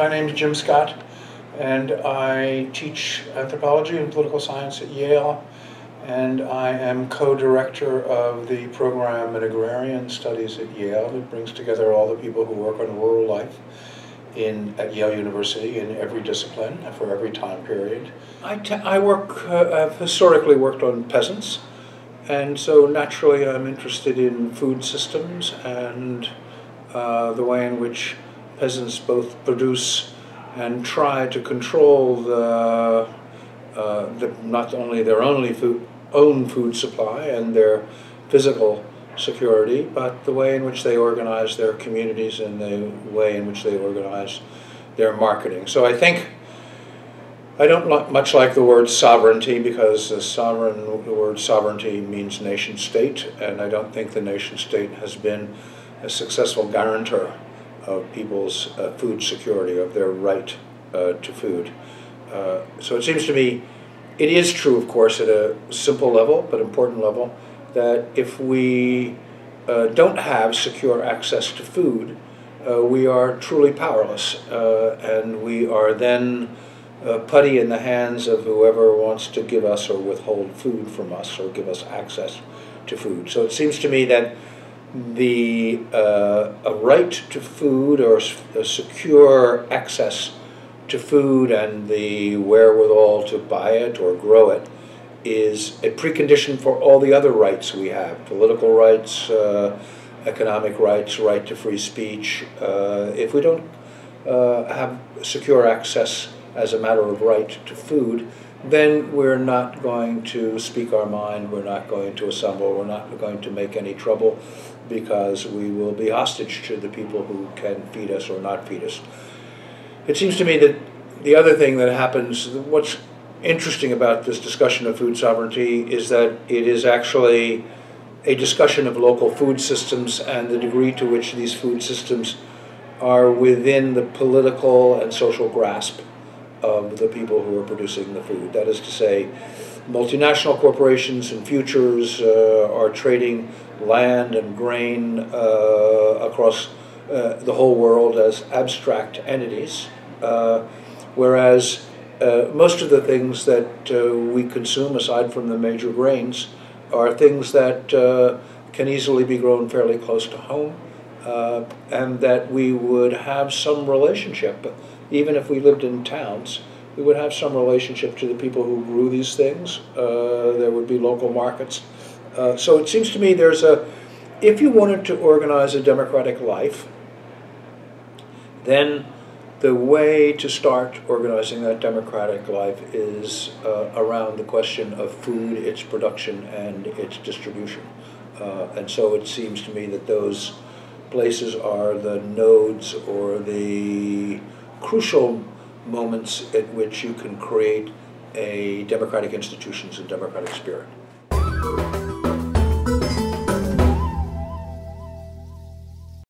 My name is Jim Scott, and I teach anthropology and political science at Yale, and I am co-director of the program in Agrarian Studies at Yale that brings together all the people who work on rural life at Yale University in every discipline for every time period. I've historically worked on peasants, and so naturally I'm interested in food systems and the way in which peasants both produce and try to control not only their own food supply and their physical security, but the way in which they organize their communities and the way in which they organize their marketing. So I think I don't much like the word sovereignty, because the word sovereignty means nation state, and I don't think the nation state has been a successful guarantor of people's food security, of their right to food. So it seems to me it is true, of course, at a simple level, but important level, that if we don't have secure access to food, we are truly powerless, and we are then putty in the hands of whoever wants to give us or withhold food from us or give us access to food. So it seems to me that a right to food, or a secure access to food and the wherewithal to buy it or grow it, is a precondition for all the other rights we have: political rights, economic rights, right to free speech. If we don't have secure access as a matter of right to food, then we're not going to speak our mind, we're not going to assemble, we're not going to make any trouble, because we will be hostage to the people who can feed us or not feed us. It seems to me that the other thing that happens, what's interesting about this discussion of food sovereignty, is that it is actually a discussion of local food systems and the degree to which these food systems are within the political and social grasp of the people who are producing the food. That is to say, multinational corporations and futures are trading land and grain across the whole world as abstract entities, whereas most of the things that we consume, aside from the major grains, are things that can easily be grown fairly close to home, and that we would have some relationship. Even if we lived in towns, we would have some relationship to the people who grew these things. There would be local markets. So it seems to me if you wanted to organize a democratic life, then the way to start organizing that democratic life is around the question of food, its production, and its distribution. And so it seems to me that those places are the nodes or the crucial moments at which you can create a democratic institutions and democratic spirit.